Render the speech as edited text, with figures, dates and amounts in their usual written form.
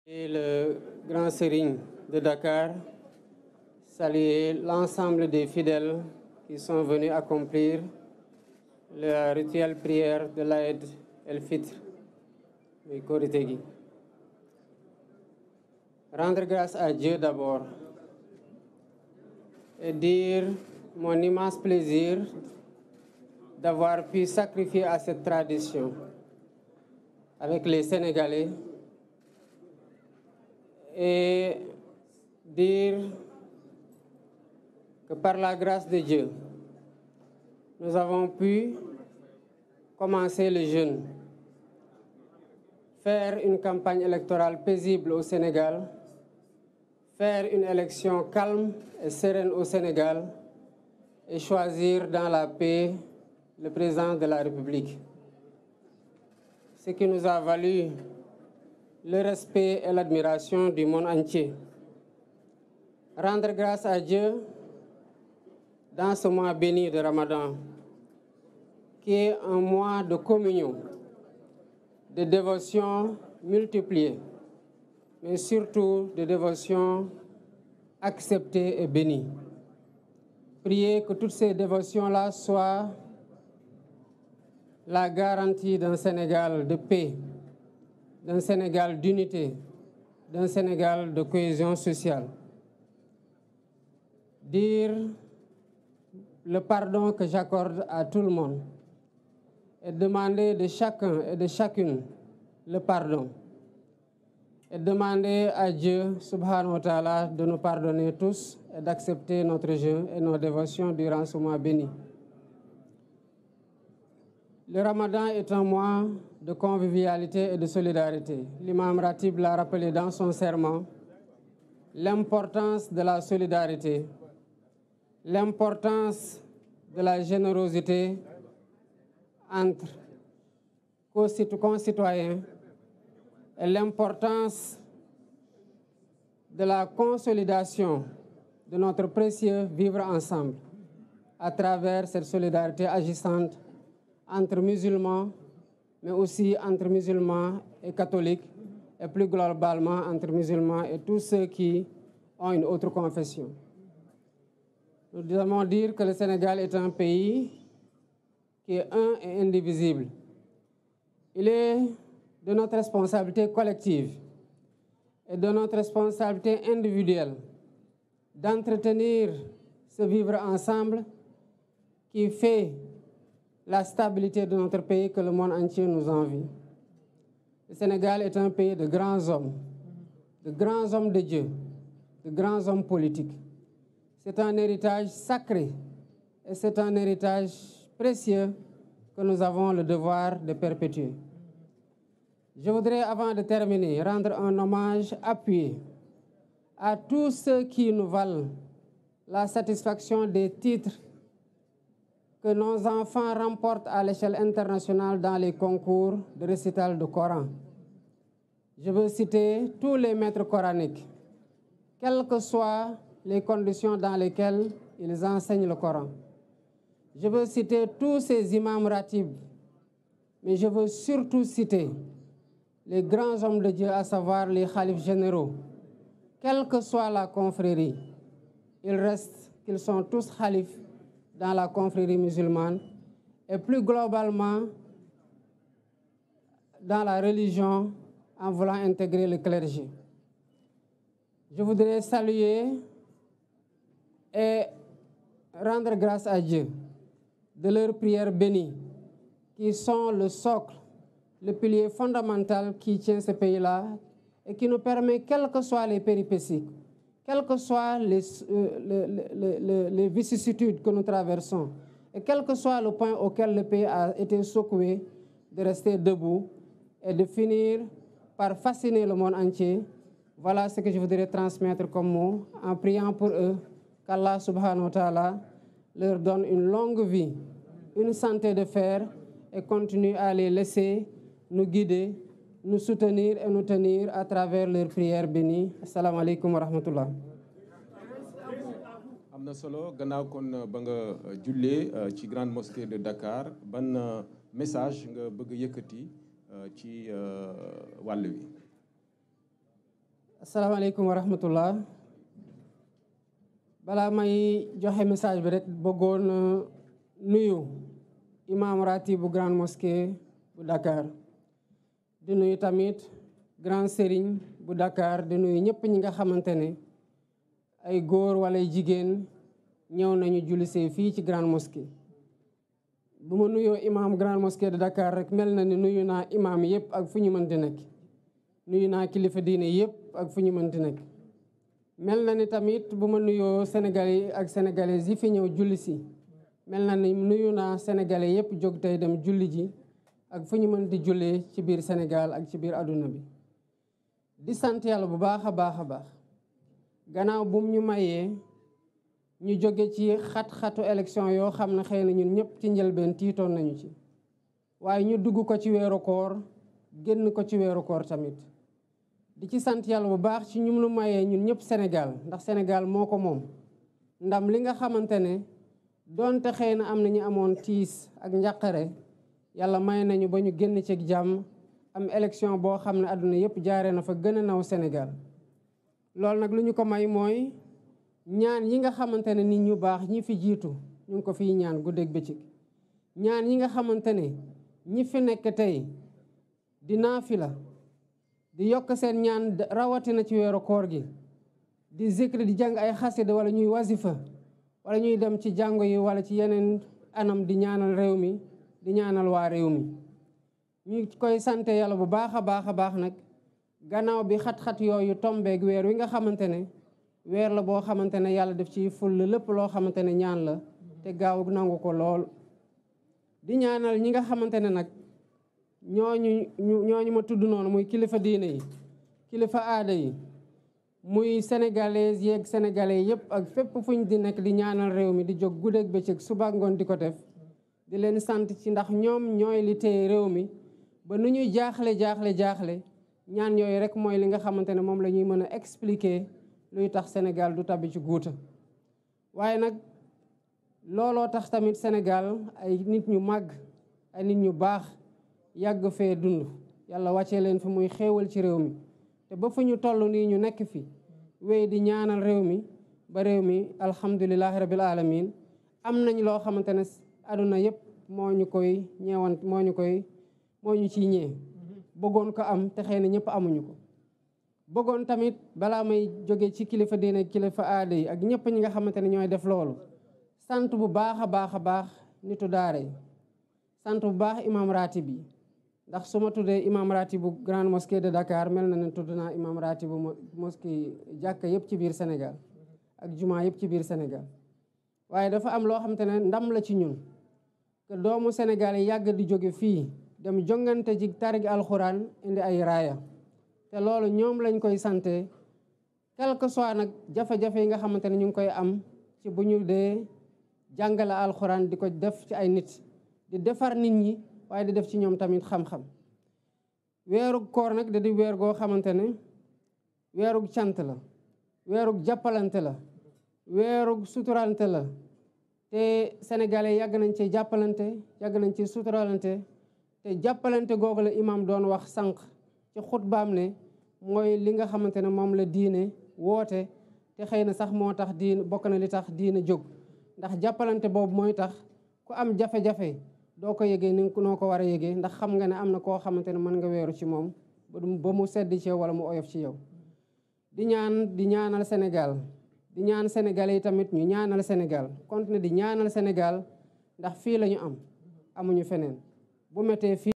Et le grand Serigne de Dakar, saluer l'ensemble des fidèles qui sont venus accomplir la rituelle prière de l'Aïd el-Fitr, du Korité gi. Rendre grâce à Dieu d'abord et dire mon immense plaisir d'avoir pu sacrifier à cette tradition avec les Sénégalais et dire que par la grâce de Dieu, nous avons pu commencer le jeûne, faire une campagne électorale paisible au Sénégal, faire une élection calme et sereine au Sénégal et choisir dans la paix le président de la République. Ce qui nous a valu le respect et l'admiration du monde entier. Rendre grâce à Dieu dans ce mois béni de Ramadan, qui est un mois de communion, de dévotion multipliée, mais surtout de dévotion acceptée et bénie. Prier que toutes ces dévotions-là soient la garantie d'un Sénégal de paix, d'un Sénégal d'unité, d'un Sénégal de cohésion sociale. Dire le pardon que j'accorde à tout le monde et demander de chacun et de chacune le pardon. Et demander à Dieu, subhanahu wa ta'ala, de nous pardonner tous et d'accepter notre jeûne et nos dévotions durant ce mois béni. Le Ramadan est un mois de convivialité et de solidarité. L'imam Ratib l'a rappelé dans son serment, l'importance de la solidarité, l'importance de la générosité entre concitoyens et l'importance de la consolidation de notre précieux vivre ensemble à travers cette solidarité agissante entre musulmans, mais aussi entre musulmans et catholiques, et plus globalement entre musulmans et tous ceux qui ont une autre confession. Nous devons dire que le Sénégal est un pays qui est un et indivisible. Il est de notre responsabilité collective et de notre responsabilité individuelle d'entretenir ce vivre ensemble qui fait la stabilité de notre pays que le monde entier nous envie. Le Sénégal est un pays de grands hommes de Dieu, de grands hommes politiques. C'est un héritage sacré et c'est un héritage précieux que nous avons le devoir de perpétuer. Je voudrais, avant de terminer, rendre un hommage appuyé à tous ceux qui nous valent la satisfaction des titres que nos enfants remportent à l'échelle internationale dans les concours de récital du Coran. Je veux citer tous les maîtres coraniques, quelles que soient les conditions dans lesquelles ils enseignent le Coran. Je veux citer tous ces imams ratib, mais je veux surtout citer les grands hommes de Dieu, à savoir les khalifes généraux. Quelle que soit la confrérie, il reste qu'ils sont tous khalifes dans la confrérie musulmane et plus globalement dans la religion en voulant intégrer le clergé. Je voudrais saluer et rendre grâce à Dieu de leurs prières bénies qui sont le socle, le pilier fondamental qui tient ce pays-là et qui nous permet, quelles que soient les péripéties, quelles que soient les vicissitudes que nous traversons, et quel que soit le point auquel le pays a été secoué, de rester debout et de finir par fasciner le monde entier. Voilà ce que je voudrais transmettre comme mot, en priant pour eux, qu'Allah subhanahu wa ta'ala leur donne une longue vie, une santé de fer, et continue à les laisser nous guider, nous soutenir et nous tenir à travers leurs prières bénies. Assalamu alaikum wa rahmatullah. Amna solo gannaaw kon ba nga jullee ci grande mosquée de Dakar ban message nga bëgg yëkkati ci wàll wi. asalaamaaleykum wa rahmatullah. balaa may joxe message bi rek bëggoon nuyu imam ratib bu grande mosquée bu Dakar di nuyu tamit grand sérigne bu Dakar di nuyu ñëpp ñi nga xamante ne ay góor wala ay jigéen ñëw nañu jullisee fii ci grande mosquée. bu ma nuyoo imam grande mosquée de Dakar rek mel na ni nuyu naa imam yëpp ak fu ñu mënti nekk nuyu naa kilifa diine yëpp ak fu ñu mënti nekk. mel na ni tamit bu ma nuyoo sénégalais ak sénégalaises yi fi ñëw julli si mel na ni nuyu naa sénégalais yëpp jóg tey dem julli ji ak fu ñu mën di jullee ci biir Sénégal ak ci biir àdduna bi. di sant yàlla bu baax a baax a baax gannaaw bu ñu mayee ñu jóge ci xat-xatu élection yoo xam ne xëy na ñun ñëpp ci njëlbeen tiitoon nañu ci waaye ñu dugg ko ci weeru koor génn ko ci weeru koor tamit. di ci sant yàlla bu baax ci ñu nu mayee ñun ñëpp Sénégal ndax Sénégal moo ko moom ndam li nga xamante ne doonte xëy na am na ñu amoon tiis ak njàqare yàlla may nañu ba ñu génn ci jàmm am élection boo xam ne àdduna yëpp jaaree na fa gën a naw Sénégal. loolu nag lu ñu ko may mooy ñaan yi nga xamante ne nit ñu baax ñi fi jiitu ñu ngi ko fiy ñaan guddeeg bëccëg ñaan yi nga xamante ne ñi fi nekk tey di naafila di yokk seen ñaan rawatina ci weeru koor gi di zikri di jàng ay xasida wala ñuy wasifa wala ñuy dem ci jàngo yi wala ci yeneen anam di ñaanal réew mi di ñaanal waa réew mi. ñu koy sante yàlla bu baax a baax a baax nag gannaaw bi xat-xat yooyu tombeeg weer wi nga xamante ne weer la boo xamante ne yàlla def ci ful lépp loo xamante ne ñaan la te gaaw nangu ko lool. di ñaanal ñi nga xamante ne nag ñooñu ma tudd noonu muy kilifa diine yi kilifa aada yi muy sénégalais yeeg sénégalais yëpp ak fépp fuñ di nekk di ñaanal réew mi di jóg guddeeg bëccëg suba ngoon di ko def di leen sant ci ndax ñoom ñooy li téye réew mi ba nu ñuy jaaxle ñaan yooyu rek mooy li nga xamante ne moom la ñuy mën a expliquer luy tax Sénégal du tabbi ci guuta. waaye nag looloo tax tamit Sénégal ay nit ñu màgg ay nit ñu baax yàgg fee dund yàlla wàccee leen fi muy xéewal ci réew mi te ba fu ñu toll nii ñu nekk fi wéy di ñaanal réew mi ba réew mi alhamdulilahi rabil alamin am nañ loo xamante ne àdduna yëpp moo ñu ciy ñee bëggoon ko am te xëy na ñëpp amuñu ko. bëggoon tamit balaa may jóge ci kilifa diine kilifa aada yi ak ñëpp ñi nga xamante ne ñooy def loolu sant bu baax a baax nitu daara yi sant bu baax imam ratib yi ndax su ma tuddee imam ratib bu grande mosquée de Dakar mel na ne tudd naa imam ratib bu mosquée jàkka yëpp ci biir Sénégal ak jumaa yëpp ci biir Sénégal. waaye dafa am loo xamante ne ndam la ci ñun que doomu Sénégal yi yàgg di jóge fii dem jongante ji tarigi alxuraan indi ay raaya te loolu ñoom lañ koy sante quel que soit nag jafe-jafe yi nga xamante ne ñu ngi koy am ci bu ñu dee jàngale alxuraan di ko def ci ay nit di defar nit ñi waaye di def ci ñoom tamit xam-xam. weerug koor nag da di weer goo xamante ne weerug cant la weerug jàppalante la weerug suturalante la te sénégalais yàgg nañ ci jàppalante yàgg nañ ci suturalante te jàppalante googu la imam doon wax sànq ci xutbaam ne mooy li nga xamante ne moom la diine woote te xëy na sax moo tax diine bokk na li tax diine jóg ndax jàppalante boobu mooy tax ku am jafe-jafe doo ko yëgee ni noo ko war a yëgee ndax xam nga ne am na koo xamante ne mën nga weeru ci moom ba mu sedd ci yow wala mu oyof ci yow. di ñaanal Sénégal di ñaan Sénégalais yi tamit ñu ñaanal Sénégal continuer di ñaanal Sénégal ndax fii la ñu am amuñu feneen bu méttee fii